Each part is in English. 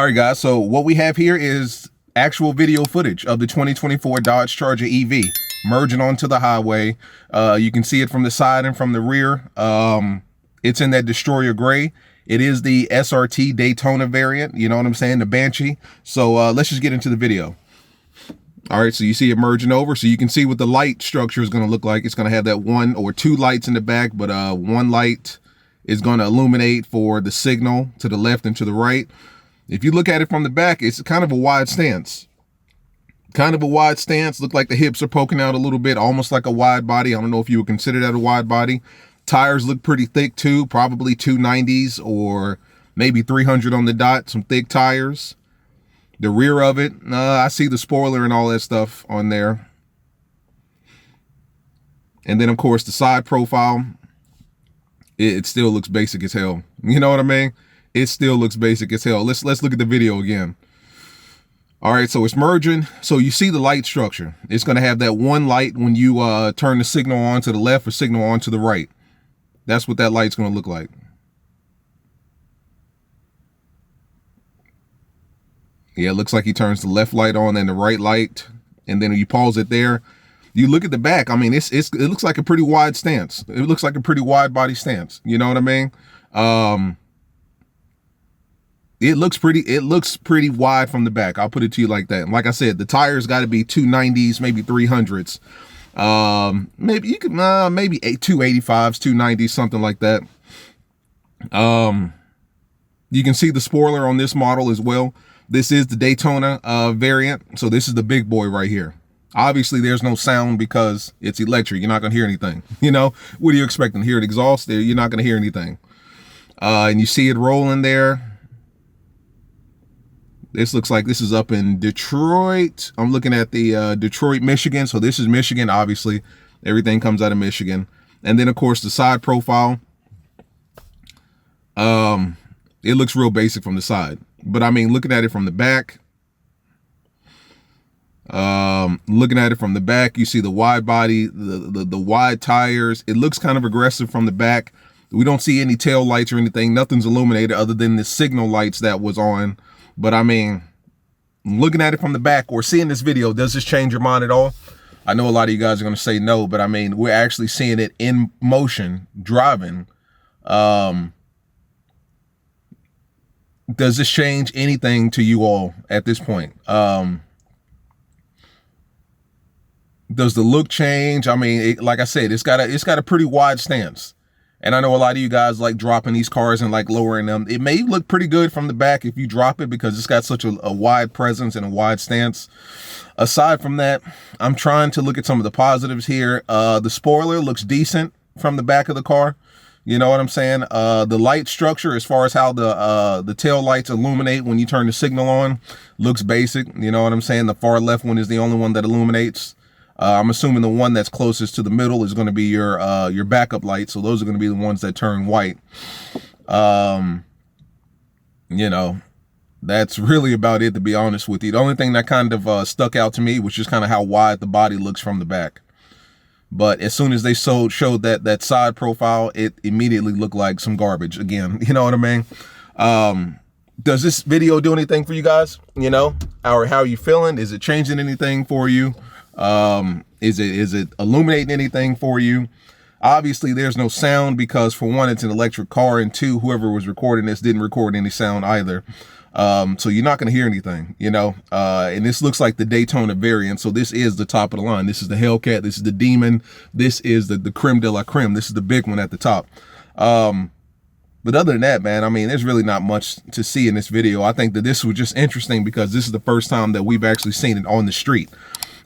All right, guys. So what we have here is actual video footage of the 2024 Dodge Charger EV merging onto the highway. You can see it from the side and from the rear. It's in that Destroyer gray. It is the SRT Daytona variant. You know what I'm saying? The Banshee. So let's just get into the video. All right, so you see it merging over. So you can see what the light structure is going to look like. It's going to have that one or two lights in the back, but one light is going to illuminate for the signal to the left and to the right. If you look at it from the back, it's kind of a wide stance. Look like the hips are poking out a little bit, almost like a wide body. I don't know if you would consider that a wide body. Tires look pretty thick too, probably 290s or maybe 300 on the dot, some thick tires. The rear of it, I see the spoiler and all that stuff on there. And then, of course, the side profile, it still looks basic as hell. You know what I mean? It still looks basic as hell. Let's look at the video again. All right, so it's merging. So you see the light structure. It's going to have that one light when you turn the signal on to the left or signal on to the right. That's what that light's going to look like. Yeah, it looks like he turns the left light on and the right light. And then you pause it there. You look at the back. I mean, it looks like a pretty wide stance. It looks like a pretty wide body stance. You know what I mean? It looks pretty wide from the back. I'll put it to you like that. And like I said, the tires got to be 290s, maybe 300s. Maybe you could, maybe 285s, 290s, something like that. You can see the spoiler on this model as well. This is the Daytona variant. So this is the big boy right here. Obviously, there's no sound because it's electric. You're not going to hear anything. You know, what are you expecting? Hear an exhaust there? You're not going to hear anything. And you see it rolling there. This looks like this is up in Detroit. I'm looking at the Detroit, Michigan. So this is Michigan, obviously. Everything comes out of Michigan. And then, of course, the side profile. It looks real basic from the side. But, I mean, looking at it from the back. You see the wide body, the wide tires. It looks kind of aggressive from the back. We don't see any tail lights or anything. Nothing's illuminated other than the signal lights that was on. But I mean, looking at it from the back or seeing this video, does this change your mind at all? I know a lot of you guys are going to say no, but I mean, we're actually seeing it in motion, driving. Does this change anything to you all at this point? Does the look change? I mean, like I said, it's got a pretty wide stance. And I know a lot of you guys like dropping these cars and like lowering them. It may look pretty good from the back if you drop it because it's got such a wide presence and a wide stance. Aside from that, I'm trying to look at some of the positives here. The spoiler looks decent from the back of the car. You know what I'm saying? The light structure, as far as how the tail lights illuminate when you turn the signal on, looks basic. You know what I'm saying? The far left one is the only one that illuminates. I'm assuming the one that's closest to the middle is going to be your backup light. So those are going to be the ones that turn white. You know, that's really about it, to be honest with you. The only thing that kind of stuck out to me was just kind of how wide the body looks from the back. But as soon as they showed that side profile, it immediately looked like some garbage again. You know what I mean? Does this video do anything for you guys? You know, or how are you feeling? Is it changing anything for you? Is it illuminating anything for you? Obviously there's no sound because for one, it's an electric car, and two, whoever was recording this didn't record any sound either. So you're not going to hear anything, you know, and this looks like the Daytona variant. So this is the top of the line. This is the Hellcat. This is the Demon. This is the creme de la creme. This is the big one at the top. But other than that, man, I mean, there's really not much to see in this video. I think that this was just interesting because this is the first time that we've actually seen it on the street.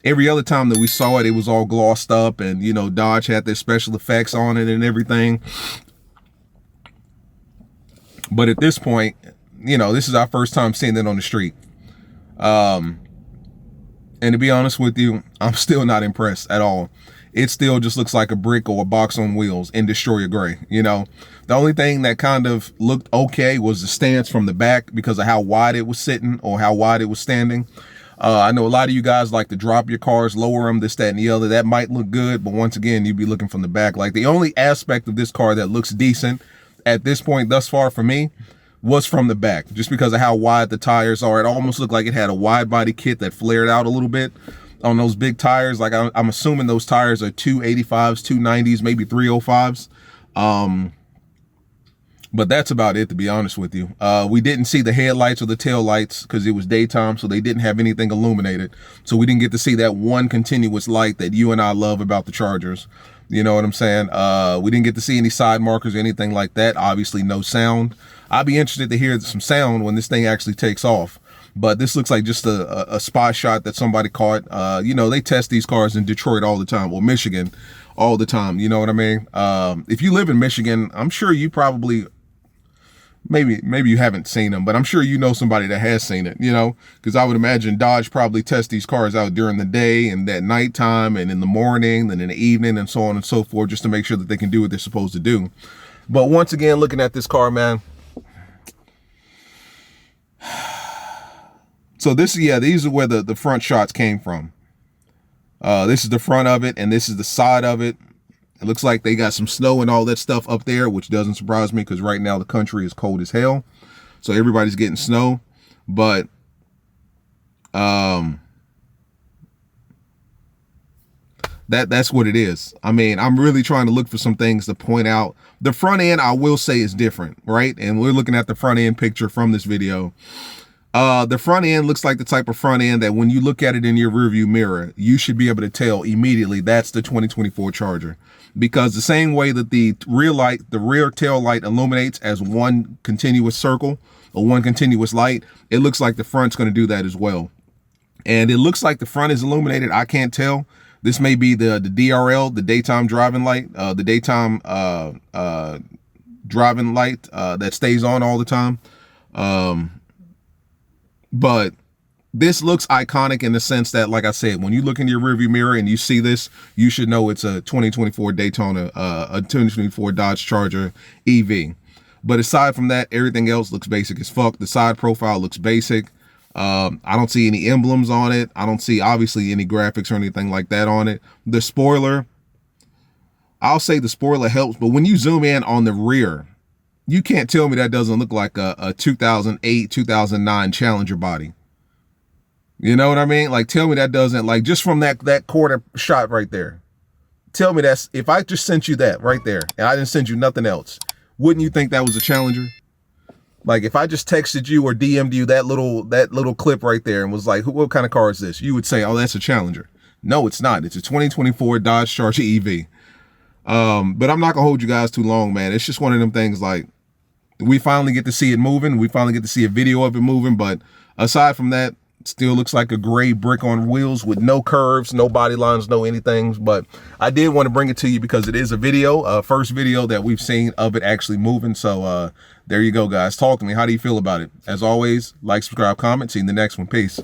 Every other time that we saw it, it was all glossed up and, you know, Dodge had their special effects on it and everything. But at this point, you know, this is our first time seeing it on the street. And to be honest with you, I'm still not impressed at all. It still just looks like a brick or a box on wheels in Destroyer gray. You know, the only thing that kind of looked okay was the stance from the back because of how wide it was sitting or how wide it was standing. I know a lot of you guys like to drop your cars, lower them, this, that, and the other. That might look good, but once again, you'd be looking from the back. Like the only aspect of this car that looks decent at this point thus far for me was from the back, just because of how wide the tires are. It almost looked like it had a wide body kit that flared out a little bit on those big tires. Like I'm assuming those tires are 285s, 290s, maybe 305s. But that's about it, to be honest with you. We didn't see the headlights or the tail lights because it was daytime, so they didn't have anything illuminated. So we didn't get to see that one continuous light that you and I love about the Chargers. You know what I'm saying? We didn't get to see any side markers or anything like that. Obviously, no sound. I'd be interested to hear some sound when this thing actually takes off. But this looks like just a spot shot that somebody caught. You know, they test these cars in Detroit all the time, or Michigan all the time. You know what I mean? If you live in Michigan, I'm sure you probably... Maybe you haven't seen them, but I'm sure you know somebody that has seen it, you know, because I would imagine Dodge probably tests these cars out during the day and at nighttime and in the morning and in the evening and so on and so forth, just to make sure that they can do what they're supposed to do. But once again, looking at this car, man. So these are where the front shots came from. This is the front of it, and this is the side of it. It looks like they got some snow and all that stuff up there, which doesn't surprise me because right now the country is cold as hell. So everybody's getting snow. But that's what it is. I mean, I'm really trying to look for some things to point out. The front end, I will say, is different, right? And we're looking at the front end picture from this video. The front end looks like the type of front end that when you look at it in your rearview mirror, you should be able to tell immediately that's the 2024 Charger. Because the same way that the rear tail light illuminates as one continuous circle or one continuous light, it looks like the front's going to do that as well. And it looks like the front is illuminated. I can't tell. This may be the DRL, the daytime driving light, the daytime driving light that stays on all the time. But this looks iconic in the sense that, like I said, when you look in your rearview mirror and you see this, you should know it's a 2024 Daytona, a 2024 Dodge Charger EV. But aside from that, everything else looks basic as fuck. The side profile looks basic. I don't see any emblems on it. I don't see, obviously, any graphics or anything like that on it. The spoiler, I'll say the spoiler helps, but when you zoom in on the rear, you can't tell me that doesn't look like a 2008, 2009 Challenger body. You know what I mean? Like, tell me that doesn't, like, just from that quarter shot right there. Tell me that's, if I just sent you that right there and I didn't send you nothing else, wouldn't you think that was a Challenger? Like, if I just texted you or DM'd you that little clip right there and was like, what kind of car is this? You would say, oh, that's a Challenger. No, it's not. It's a 2024 Dodge Charger EV. But I'm not gonna hold you guys too long, man. It's just one of them things, like, we finally get to see it moving. We finally get to see a video of it moving. But aside from that, it still looks like a gray brick on wheels with no curves, no body lines, no anything. But I did want to bring it to you because it is a video, first video that we've seen of it actually moving. So there you go, guys. Talk to me. How do you feel about it? As always, like, subscribe, comment. See you in the next one. Peace.